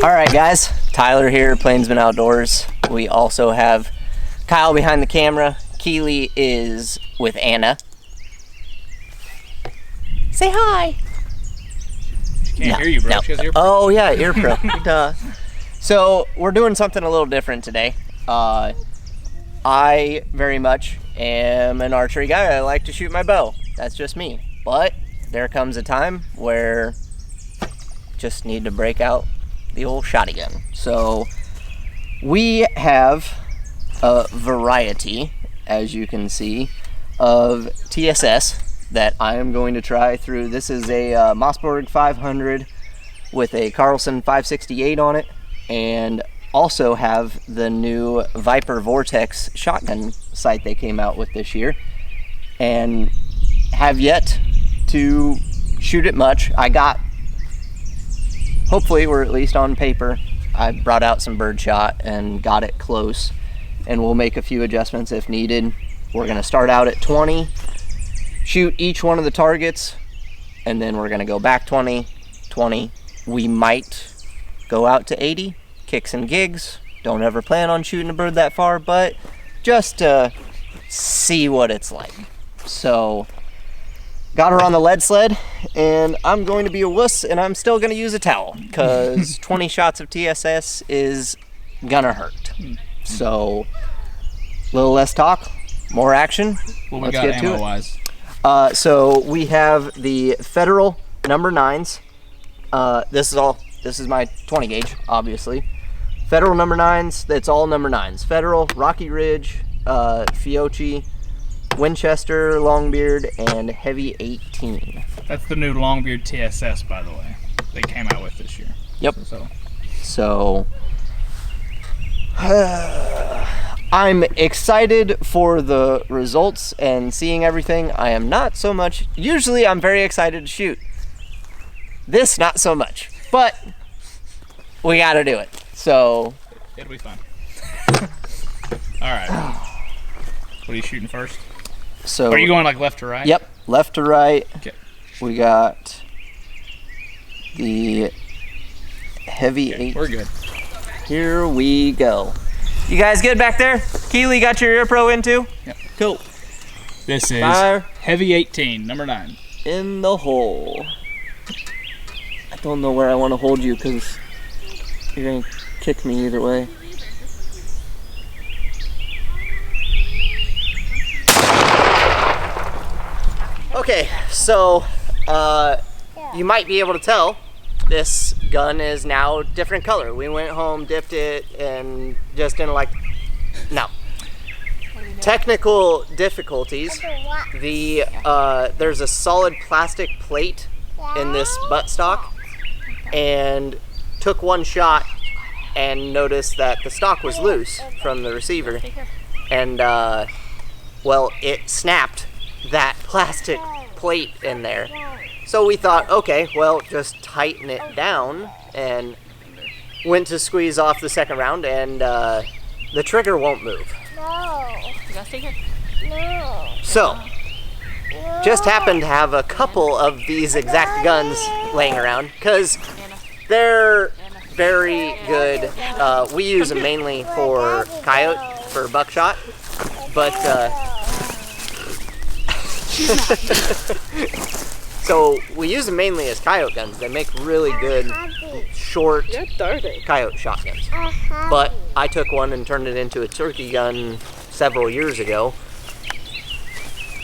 Alright guys, Tyler here, Plainsmen Outdoors. We also have Kyle behind the camera. Keely is with Anna. Say hi! She can't hear you, bro. She has ear pro. Oh yeah, ear pro. Duh. So, we're doing something a little different today. I very much am an archery guy. I like to shoot my bow. That's just me. But there comes a time where just need to break out the old shotgun. So we have a variety, as you can see, of TSS that I am going to try through. This is a Mossberg 500 with a Carlson 568 on it, and also have the new Viper Vortex shotgun sight they came out with this year, and have yet to shoot it much. I got, hopefully we're at least on paper, I brought out some birdshot and got it close, and we'll make a few adjustments if needed. We're gonna start out at 20, shoot each one of the targets, and then we're gonna go back 20, 20. We might go out to 80, kicks and gigs. Don't ever plan on shooting a bird that far, but just to see what it's like. So, got her on the lead sled, and I'm going to be a wuss, and I'm still going to use a towel, because 20 shots of TSS is gonna hurt. So, a little less talk, more action. What we got ammo-wise? So, we have the Federal number 9s. This is my 20 gauge, obviously. Federal number 9s, that's all number 9s. Federal, Rocky Ridge, Fiocchi, Winchester Longbeard, and Hevi-18. That's the new Longbeard TSS, by the way. They came out with this year. Yep. So I'm excited for the results and seeing everything. I am not so much. Usually I'm very excited to shoot. This, not so much. But we got to do it. So it'll be fun. All right. What are you shooting first? So are you going like left to right? Yep, left to right. Okay. We got the Hevi-18. We're good. Here we go. You guys good back there? Keely, got your ear pro in too? Yep. Cool. This is Fire Hevi-18, number 9. in the hole. I don't know where I want to hold you because you're going to kick me either way. Okay, so you might be able to tell this gun is now a different color. We went home, dipped it, and just didn't like, no. Technical difficulties. There's a solid plastic plate in this buttstock, and took one shot and noticed that the stock was loose from the receiver, and well, it snapped that plastic plate in there. So we thought, okay, well, just tighten it down, and went to squeeze off the second round, and the trigger won't move. No. You got sticker? No. So, just happened to have a couple of these exact guns laying around, because they're very good. We use them mainly for coyote, for buckshot, but so we use them mainly as coyote guns. They make really good short coyote shotguns. But I took one and turned it into a turkey gun several years ago.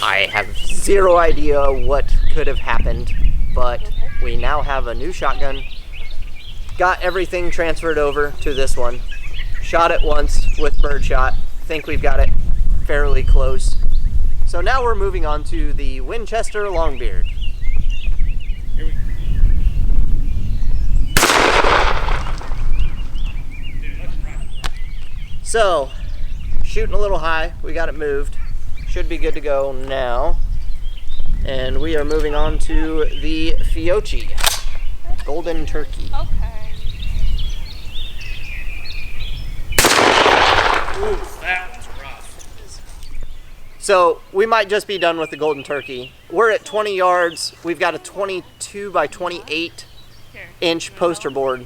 I have zero idea what could have happened, but we now have a new shotgun. Got everything transferred over to this one. Shot it once with birdshot. Think we've got it fairly close. So now we're moving on to the Winchester Longbeard. Here we go. So, shooting a little high, we got it moved. Should be good to go now. And we are moving on to the Fiocchi Golden Turkey. Okay. Ooh, that was rough. So we might just be done with the Golden Turkey. We're at 20 yards. We've got a 22 by 28 inch poster board.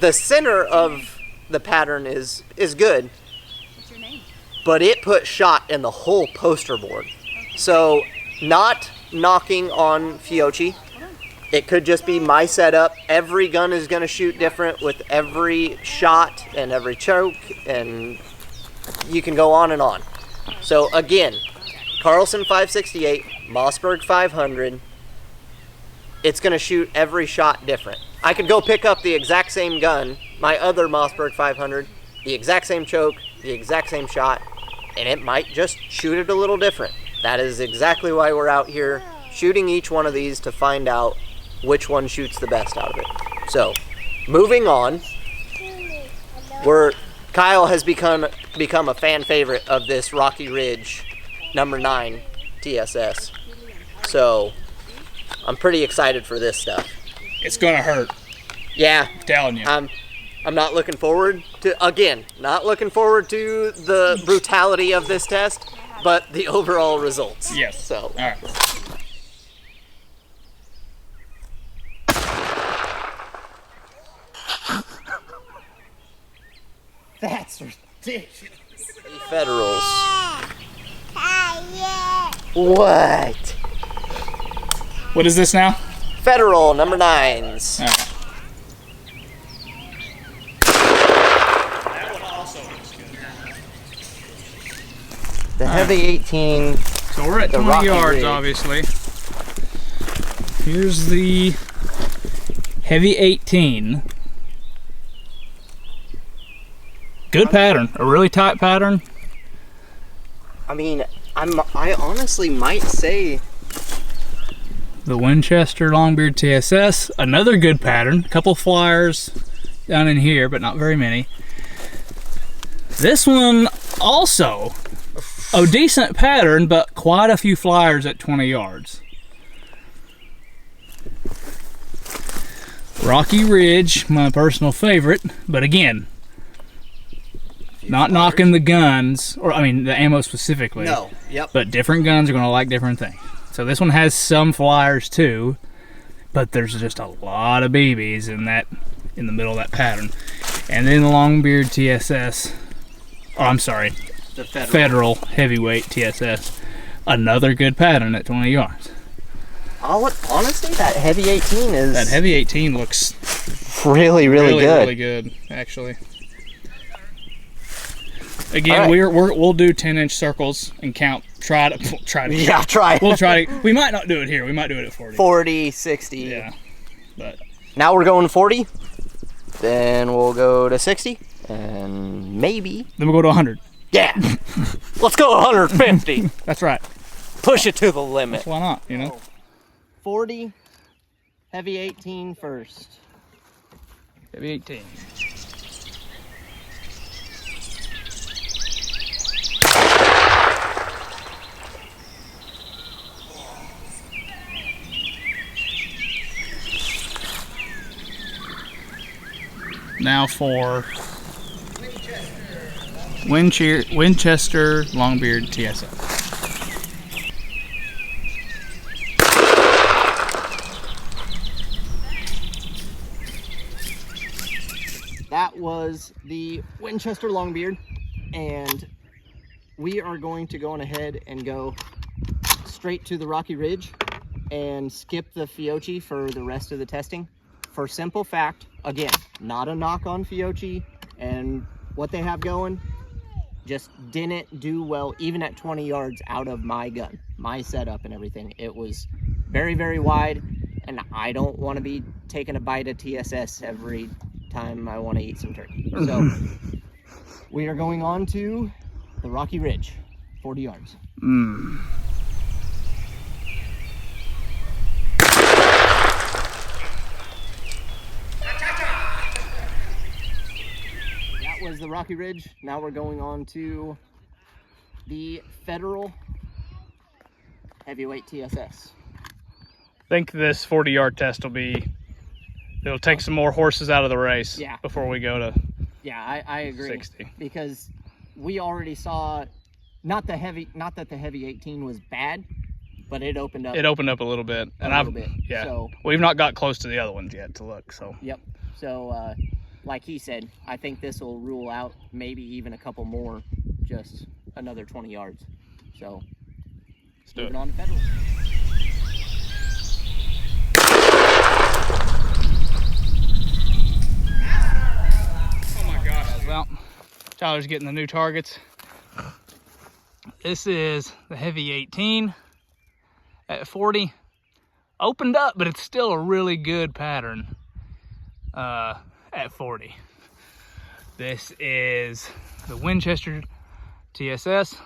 the center of the pattern is good. What's your name? But it put shot in the whole poster board. So not knocking on Fiocchi. It could just be my setup. Every gun is going to shoot different with every shot and every choke, and you can go on and on. So again, Carlson 568, Mossberg 500. It's going to shoot every shot different. I could go pick up the exact same gun, my other Mossberg 500, the exact same choke, the exact same shot, and it might just shoot it a little different. That is exactly why we're out here shooting each one of these to find out which one shoots the best out of it. So, moving on, Kyle has become a fan favorite of this Rocky Ridge number 9 TSS. So, I'm pretty excited for this stuff. It's gonna hurt. Yeah, I'm telling you. I'm not looking forward to the brutality of this test, but the overall results. Yes. So. All right. That's ridiculous. Federals. What? What is this now? Federal number 9s. All right. That one also looks good. The Hevi-18. So we're at The 20 Rocky yards, Ridge. obviously. Here's the Hevi-18. Good pattern, a really tight pattern. I mean, I honestly might say The Winchester Longbeard TSS, another good pattern. A couple flyers down in here, but not very many. This one also a decent pattern, but quite a few flyers at 20 yards. Rocky Ridge, my personal favorite, but again, not knocking the guns, or I mean the ammo specifically. no. Yep. But different guns are going to like different things. So this one has some flyers too, but there's just a lot of BBs in the middle of that pattern. And then the Longbeard TSS, oh, I'm sorry, The Federal Heavyweight TSS, another good pattern at 20 yards. Honestly, that Hevi-18 is That Hevi-18 looks really good. really good, actually. Again, All right. we'll do 10-inch circles and count. Try to. Yeah, try. We'll try to. We might not do it here. We might do it at 40. 40, 60. Yeah, but Now we're going 40. Then we'll go to 60. And maybe. then we'll go to 100. Yeah. Let's go 150. That's right. Push it to the limit. Why not? You know. 40. Hevi-18 first. Hevi-18. Now for Winchester Longbeard TSS. That was the Winchester Longbeard, and we are going to go on ahead and go straight to the Rocky Ridge and skip the Fiocchi for the rest of the testing. For simple fact, again, not a knock on Fiocchi and what they have going, just didn't do well even at 20 yards out of my gun, my setup and everything. It was very wide, and I don't want to be taking a bite of TSS every time I want to eat some turkey. So we are going on to the Rocky Ridge, 40 yards. That was the Rocky Ridge. Now we're going on to the Federal Heavyweight TSS. I think this 40-yard test it'll take some more horses out of the race before we go to Yeah, I agree. 60. Because we already saw, not that the Hevi-18 was bad, but it opened up. It opened up a little bit. A little bit. Yeah. So, We've not got close to the other ones yet to look, so. yep. So like he said, I think this will rule out maybe even a couple more, just another 20 yards. So, moving on to federal. Oh my gosh. Well, Tyler's getting the new targets. This is the Hevi-18 at 40. Opened up, but it's still a really good pattern at 40. This is the Winchester TSS,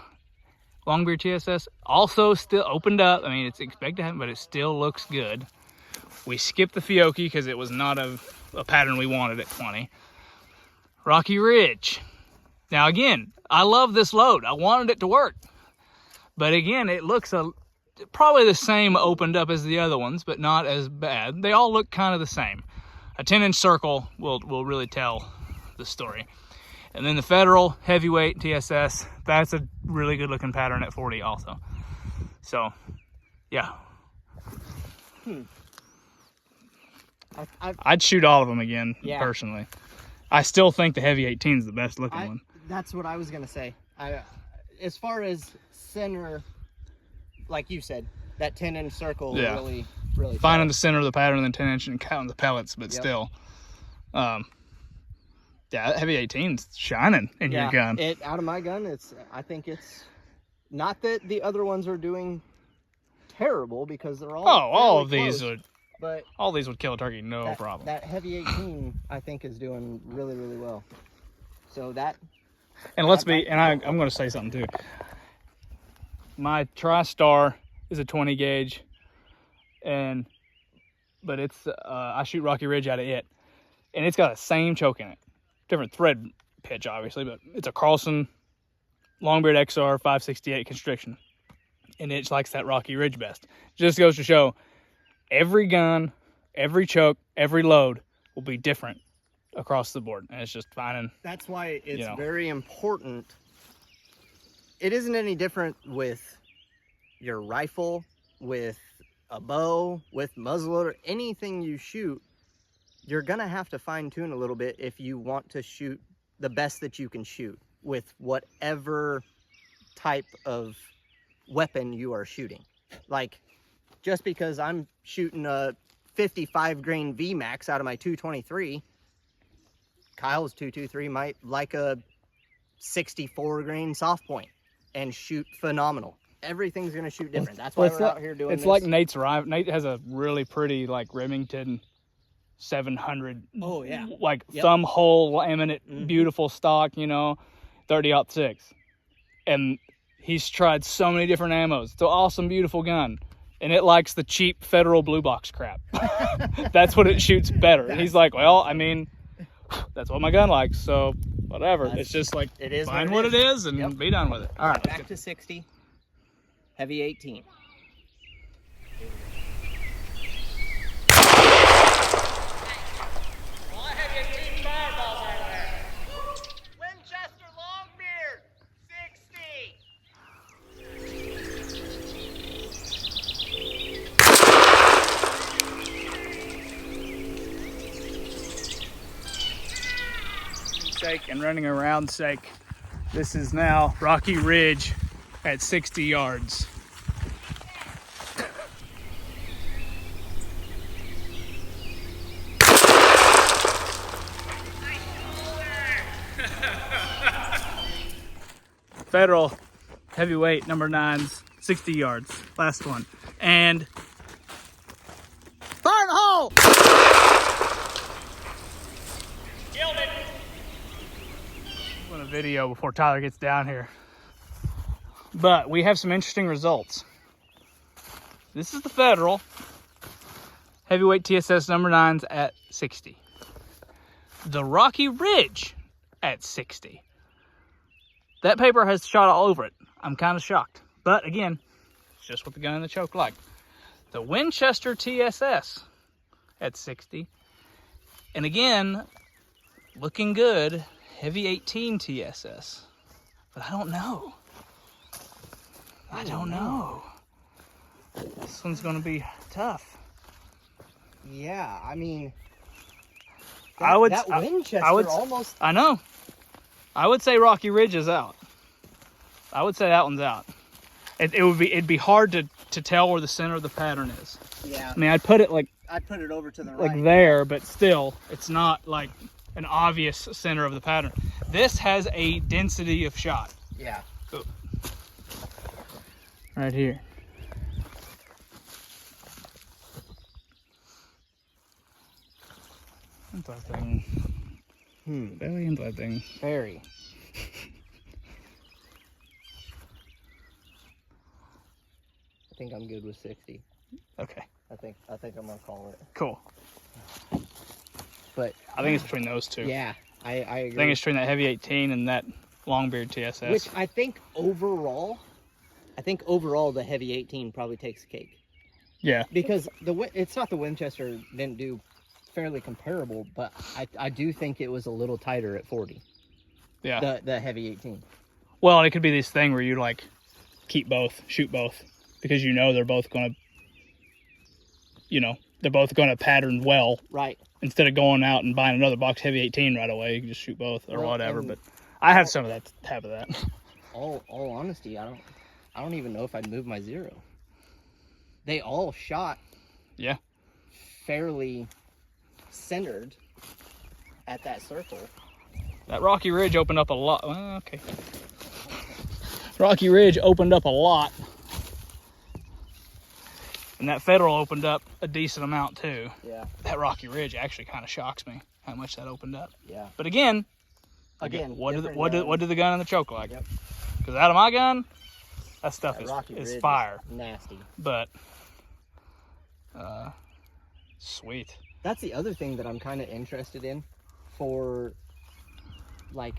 Longbeard TSS. Also still opened up. I mean, it's expected to happen, but it still looks good. We skipped the Fiocchi because it was not a pattern we wanted at 20. Rocky Ridge. Now again, I love this load. I wanted it to work. But again, it looks probably the same opened up as the other ones, but not as bad. They all look kind of the same. A 10-inch circle will really tell the story. And then the Federal Heavyweight TSS, that's a really good looking pattern at 40 also. So, yeah. I'd shoot all of them again, personally. I still think the Hevi-18 is the best looking one. That's what I was gonna say. As far as center, like you said, that 10-inch circle really finding the center of the pattern and then 10-inch and counting the pellets, but still. Yeah, that Hevi-18's shining in your gun. Out of my gun, I think it's not that the other ones are doing terrible, because they're all all of close, these would, but all these would kill a turkey, no problem. That Hevi-18 I think is doing really well. So that, and I'm going to say something too. My TriStar is a 20 gauge, but it's I shoot Rocky Ridge out of it, and it's got the same choke in it, different thread pitch obviously, but it's a Carlsons Longbeard XR 568 constriction, and it likes that Rocky Ridge best. Just goes to show, every gun, every choke, every load will be different across the board, and it's just finding. That's why it's very important. It isn't any different with your rifle, with a bow, with muzzleloader, anything you shoot. You're gonna have to fine tune a little bit if you want to shoot the best that you can shoot with whatever type of weapon you are shooting. Like, just because I'm shooting a 55 grain VMAX out of my 223, Kyle's 223 might like a 64 grain soft point and shoot phenomenal. Everything's gonna shoot different. That's why we're out here doing this. It's like Nate's rifle. Nate has a really pretty, like, Remington 700. Oh yeah. Like thumb hole, laminate, beautiful stock, 30-06. And he's tried so many different ammos. It's an awesome, beautiful gun. And it likes the cheap Federal blue box crap. That's what it shoots better. And he's like, well, I mean, that's what my gun likes, so whatever. It's just like, it is find what it is and be done with it. All right, back to 60. Hevi-18. Winchester Longbeard 60. Sake and running around sake. This is now Rocky Ridge at 60 yards. Federal Heavyweight number 9's 60 yards. Last one. And fire in the hole! Killed it. I'm gonna video before Tyler gets down here. But we have some interesting results. This is the Federal Heavyweight TSS number 9's at 60. The Rocky Ridge at 60. That paper has shot all over it. I'm kind of shocked. But again, it's just what the gun and the choke like. The Winchester TSS at 60. And again, looking good, Hevi-18 TSS. But I don't know. I don't know. This one's gonna be tough. Yeah, I mean, That Winchester almost. I know. I would say Rocky Ridge is out. I would say that one's out. It'd be hard to tell where the center of the pattern is. Yeah. I mean, I'd put it over to the right. like there, but still, it's not like an obvious center of the pattern. This has a density of shot. Yeah. Ooh. Right here. What's that thing? Belly into that thing. Very. I think I'm good with 60. Okay. I think I'm gonna call it. Cool. But I think it's between those two. yeah, I agree. I think it's between that Hevi-18 and that Longbeard TSS. Which I think overall the Hevi-18 probably takes the cake. Yeah. Because it's not the Winchester didn't do fairly comparable, but I do think it was a little tighter at 40. Yeah. The Hevi-18. Well, it could be this thing where you like keep both, shoot both, because they're both gonna, they're both gonna pattern well. Right. Instead of going out and buying another box Hevi-18 right away, you can just shoot both or whatever. But I have some of that half of that. All honesty, I don't even know if I'd move my 0. They all shot. Yeah. Fairly centered at that circle. That Rocky Ridge opened up a lot. Well, okay. Rocky Ridge opened up a lot. And that Federal opened up a decent amount too. Yeah. That Rocky Ridge actually kind of shocks me how much that opened up. Yeah. But again, what did the gun and the choke like? Yep. Because out of my gun, that stuff Rocky is Ridge fire. is nasty. But sweet. That's the other thing that I'm kind of interested in for, like,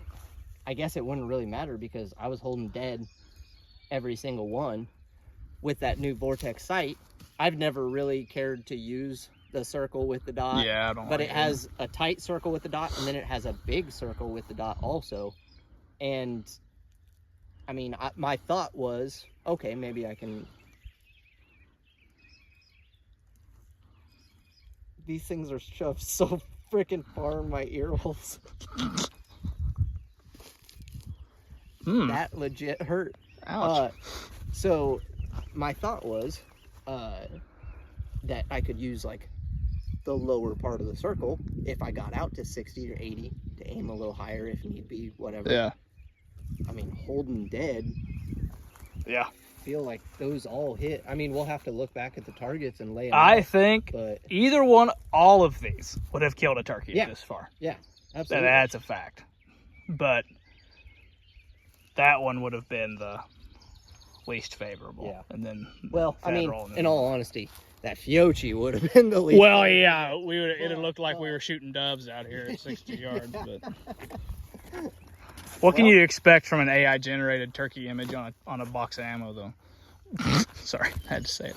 I guess it wouldn't really matter because I was holding dead every single one with that new Vortex sight. I've never really cared to use the circle with the dot. Yeah, I don't. But it has a tight circle with the dot, and then it has a big circle with the dot also. And I mean, my thought was, okay, maybe I can. These things are shoved so freaking far in my ear holes. That legit hurt. Ouch. So my thought was that I could use like the lower part of the circle if I got out to 60 or 80 to aim a little higher if need be, whatever. Yeah. I mean, holding dead. Yeah. Feel like those all hit. I mean, we'll have to look back at the targets and lay them I out, think but either one, all of these would have killed a turkey this far. yeah, absolutely. That's a fact. But that one would have been the least favorable. Yeah. And then well, I mean, Federal, in all honesty, that Fiocchi would have been the least. Well, yeah, it'd have looked like we were shooting doves out here at 60 yards. But what can you expect from an AI generated turkey image on a box of ammo, though? Sorry, I had to say it.